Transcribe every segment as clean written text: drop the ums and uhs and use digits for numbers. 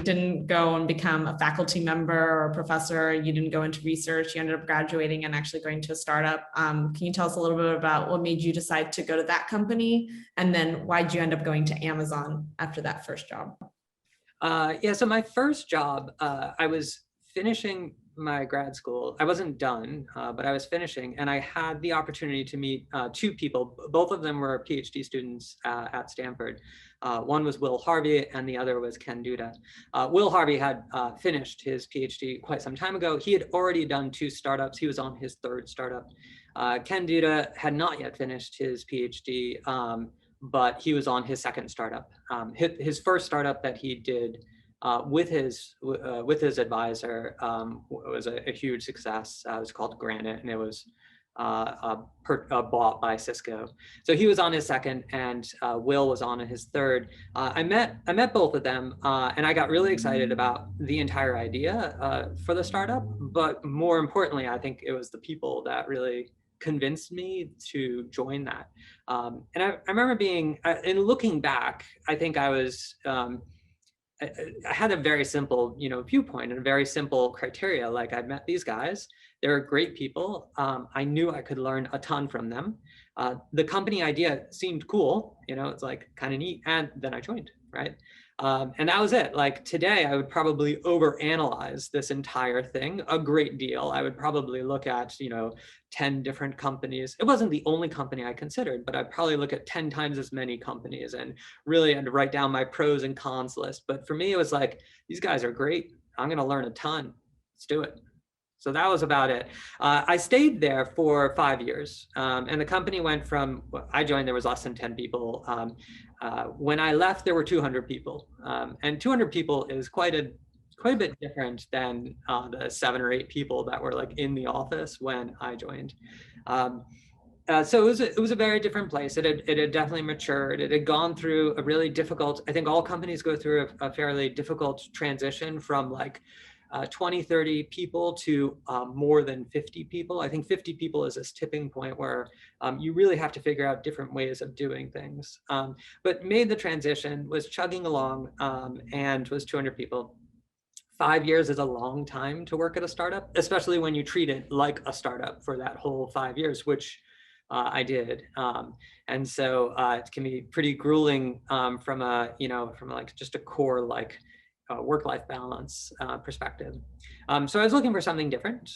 didn't go and become a faculty member or a professor. You didn't go into research. You ended up graduating and actually going to a startup. Can you tell us a little bit about what made you decide to go to that company? And then why'd you end up going to Amazon after that first job? Yeah, so my first job, I was finishing my grad school. I wasn't done, but I was finishing, and I had the opportunity to meet two people. Both of them were PhD students at Stanford. One was Will Harvey, and the other was Ken Duda. Will Harvey had finished his PhD quite some time ago. He had already done 2 startups. He was on his 3rd startup. Ken Duda had not yet finished his PhD, but he was on his 2nd startup. His first startup that he did with his advisor was a huge success. It was called Granite, and it was bought by Cisco. So he was on his 2nd, and Will was on his 3rd. I met both of them, and I got really excited about the entire idea for the startup. But more importantly, I think it was the people that really convinced me to join that. And I remember being, in looking back, I think I was. I had a very simple, viewpoint and a very simple criteria. Like, I met these guys; they were great people. I knew I could learn a ton from them. The company idea seemed cool. It's like kind of neat, and then I joined, right? And that was it. Like, today, I would probably overanalyze this entire thing a great deal. I would probably look at, 10 different companies. It wasn't the only company I considered, but I'd probably look at 10 times as many companies and really had to write down my pros and cons list. But for me, it was like, these guys are great. I'm going to learn a ton. Let's do it. So that was about it. I stayed there for 5 years, and the company went from, I joined, there was less than 10 people. When I left, there were 200 people, and 200 people is quite a bit different than the 7 or 8 people that were like in the office when I joined. So it was a very different place. It had definitely matured. It had gone through a really difficult, I think all companies go through a fairly difficult transition from like 20, 30 people to more than 50 people. I think 50 people is this tipping point where you really have to figure out different ways of doing things. But made the transition, was chugging along, and was 200 people. 5 years is a long time to work at a startup, especially when you treat it like a startup for that whole 5 years, which I did. And so it can be pretty grueling from like just a core like work-life balance perspective. So I was looking for something different,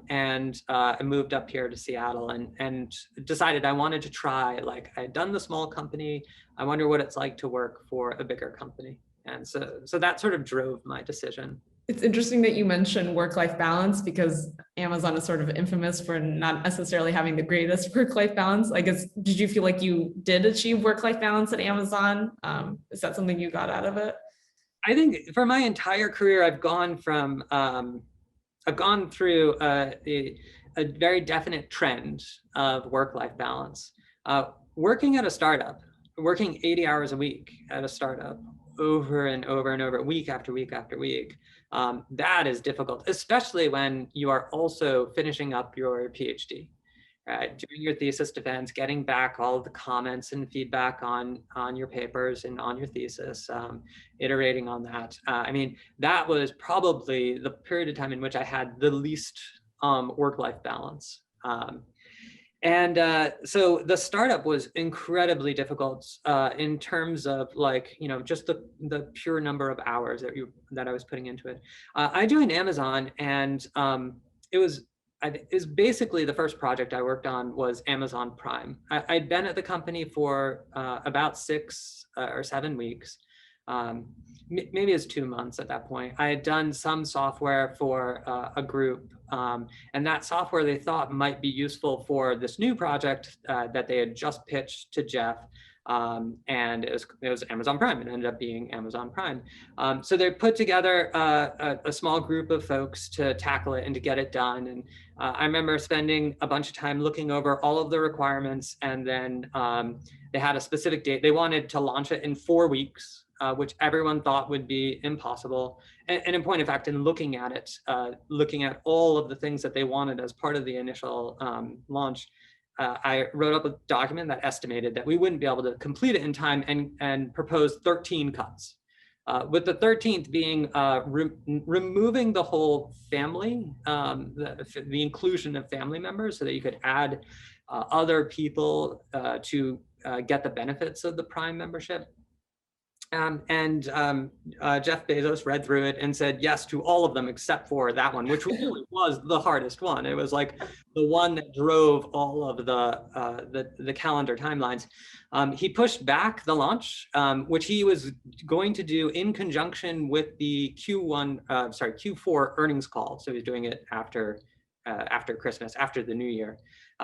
and I moved up here to Seattle and decided I wanted to try, like, I had done the small company. I wonder what it's like to work for a bigger company. And so that sort of drove my decision. It's interesting that you mentioned work-life balance, because Amazon is sort of infamous for not necessarily having the greatest work-life balance. I guess, did you feel like you did achieve work-life balance at Amazon? Is that something you got out of it? I think for my entire career, I've gone through a very definite trend of work-life balance. Working at a startup, working 80 hours a week at a startup over and over and over, week after week after week, that is difficult, especially when you are also finishing up your PhD. Right, doing your thesis defense, getting back all of the comments and feedback on your papers and on your thesis, iterating on that. I mean, that was probably the period of time in which I had the least work-life balance. So the startup was incredibly difficult in terms of, like, just the pure number of hours that I was putting into it. I joined Amazon, and it was basically the first project I worked on was Amazon Prime. I'd been at the company for about 6 or 7 weeks. Maybe it was 2 months at that point. I had done some software for a group, and that software they thought might be useful for this new project that they had just pitched to Jeff. And it was Amazon Prime. It ended up being Amazon Prime. So they put together a small group of folks to tackle it and to get it done. And I remember spending a bunch of time looking over all of the requirements, and then they had a specific date. They wanted to launch it in 4 weeks, which everyone thought would be impossible. And in point of fact, in looking at it, looking at all of the things that they wanted as part of the initial launch, I wrote up a document that estimated that we wouldn't be able to complete it in time, and proposed 13 cuts. With the 13th being removing the whole family, the inclusion of family members so that you could add other people to get the benefits of the Prime membership. Jeff Bezos read through it and said yes to all of them except for that one, which really was the hardest one. It was like the one that drove all of the calendar timelines. He pushed back the launch, which he was going to do in conjunction with the Q4 earnings call. So he's doing it after Christmas, after the New Year.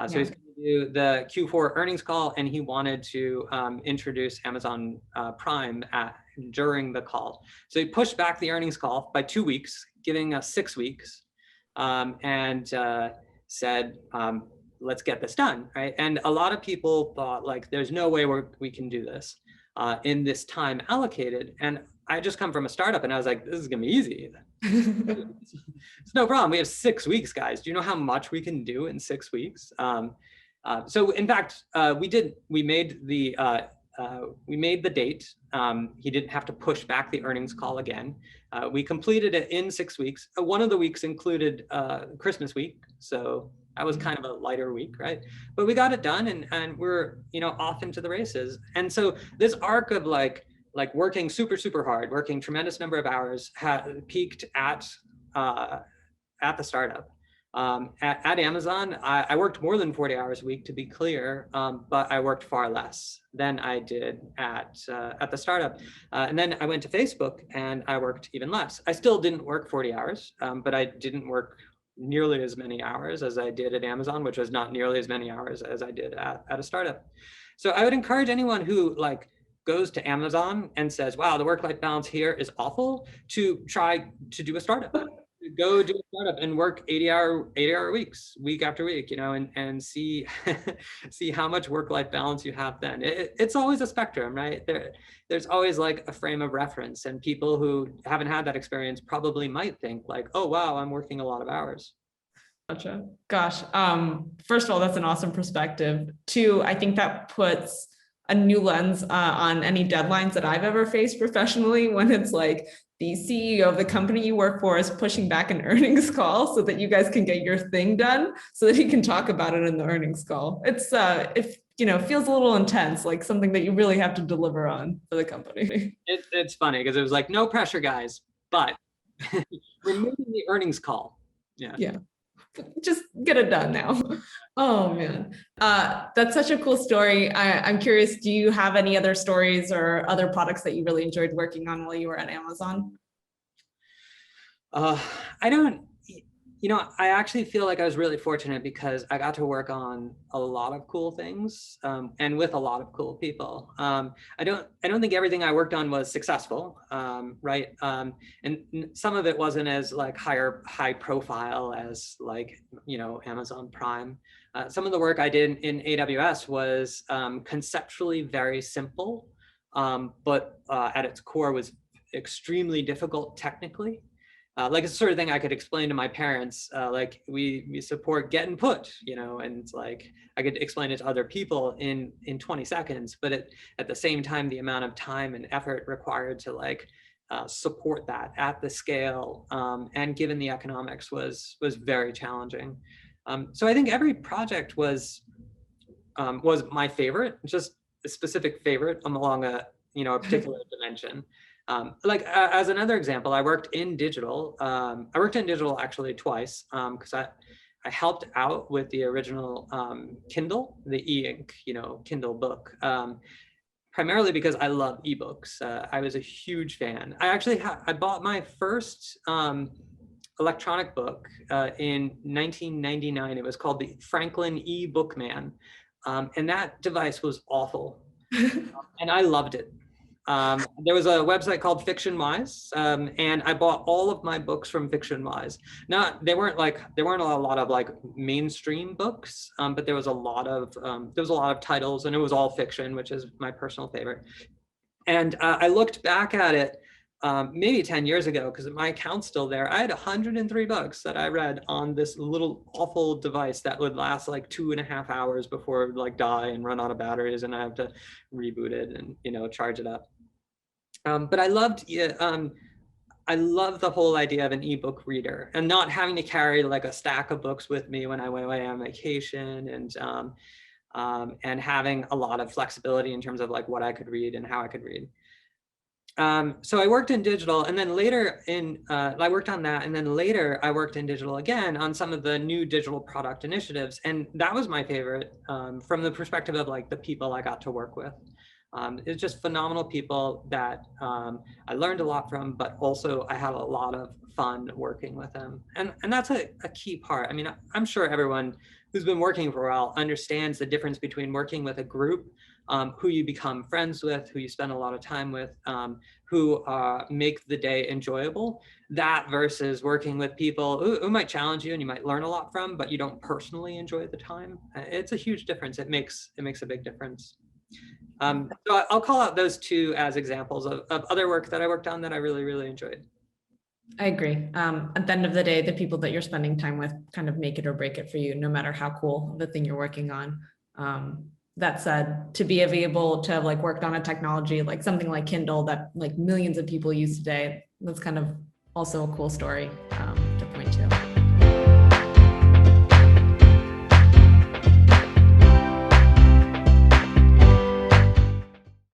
So he's going to do the Q4 earnings call, and he wanted to introduce Amazon Prime during the call. So he pushed back the earnings call by 2 weeks, giving us 6 weeks, and said, let's get this done, right? And a lot of people thought, like, there's no way we can do this in this time allocated. And I just come from a startup, and I was like, this is going to be easy. It's no problem. We have 6 weeks, guys. Do you know how much we can do in 6 weeks? So in fact, we made the date. He didn't have to push back the earnings call again. We completed it in 6 weeks. One of the weeks included Christmas week. So that was kind of a lighter week, right? But we got it done, and we're, off into the races. And so this arc of like working super, super hard, working tremendous number of hours, peaked at the startup. At Amazon, I worked more than 40 hours a week, to be clear, but I worked far less than I did at the startup. And then I went to Facebook and I worked even less. I still didn't work 40 hours, but I didn't work nearly as many hours as I did at Amazon, which was not nearly as many hours as I did at a startup. So I would encourage anyone who goes to Amazon and says, wow, the work-life balance here is awful, to try to do a startup. Go do a startup and work 80-hour weeks, week after week, and see see how much work-life balance you have then. It's always a spectrum, right? There's always like a frame of reference, and people who haven't had that experience probably might think like, oh, wow, I'm working a lot of hours. Gotcha. Gosh. First of all, that's an awesome perspective. Two, I think that puts a new lens on any deadlines that I've ever faced professionally, when it's like the CEO of the company you work for is pushing back an earnings call so that you guys can get your thing done, so that he can talk about it in the earnings call. It's feels a little intense, like something that you really have to deliver on for the company. It's funny because it was like, no pressure, guys, but removing the earnings call. Yeah. Just get it done now. Oh man, that's such a cool story. I'm curious, do you have any other stories or other products that you really enjoyed working on while you were at Amazon? I don't, I actually feel like I was really fortunate because I got to work on a lot of cool things, and with a lot of cool people. I don't think everything I worked on was successful, right? And some of it wasn't as high profile as Amazon Prime. Some of the work I did in AWS was conceptually very simple, but at its core was extremely difficult technically. Like it's the sort of thing I could explain to my parents, like we support get and put, and it's like I could explain it to other people in 20 seconds, but at the same time, the amount of time and effort required to support that at the scale and given the economics was very challenging. So I think every project was my favorite, just a specific favorite along a particular dimension. As another example, I worked in digital. I worked in digital actually twice because I helped out with the original Kindle, the e-ink, Kindle book, primarily because I love ebooks. I was a huge fan. I bought my first electronic book in 1999. It was called the Franklin e-Bookman, and that device was awful, and I loved it. There was a website called FictionWise, and I bought all of my books from FictionWise. There weren't a lot of mainstream books, but there was a lot of titles, and it was all fiction, which is my personal favorite. And I looked back at it maybe 10 years ago, because my account's still there. I had 103 books that I read on this little awful device that would last 2.5 hours before it would die and run out of batteries, and I have to reboot it and charge it up. But I loved, yeah, I love the whole idea of an ebook reader and not having to carry like a stack of books with me when I went away on vacation, and having a lot of flexibility in terms of like what I could read and how I could read. So I worked in digital, and then later I worked on that, and then later I worked in digital again on some of the new digital product initiatives, and that was my favorite from the perspective of like the people I got to work with. It's just phenomenal people that I learned a lot from, but also I had a lot of fun working with them, and that's a key part. I mean, I'm sure everyone who's been working for a while understands the difference between working with a group who you become friends with, who you spend a lot of time with, who make the day enjoyable, that versus working with people who might challenge you and you might learn a lot from, but you don't personally enjoy the time. It's a huge difference. It makes a big difference. So I'll call out those two as examples of other work that I worked on that I really, really enjoyed. I agree. At the end of the day, the people that you're spending time with kind of make it or break it for you, no matter how cool the thing you're working on. That said, to be able to have like worked on a technology like something like Kindle that like millions of people use today, that's kind of also a cool story to point to.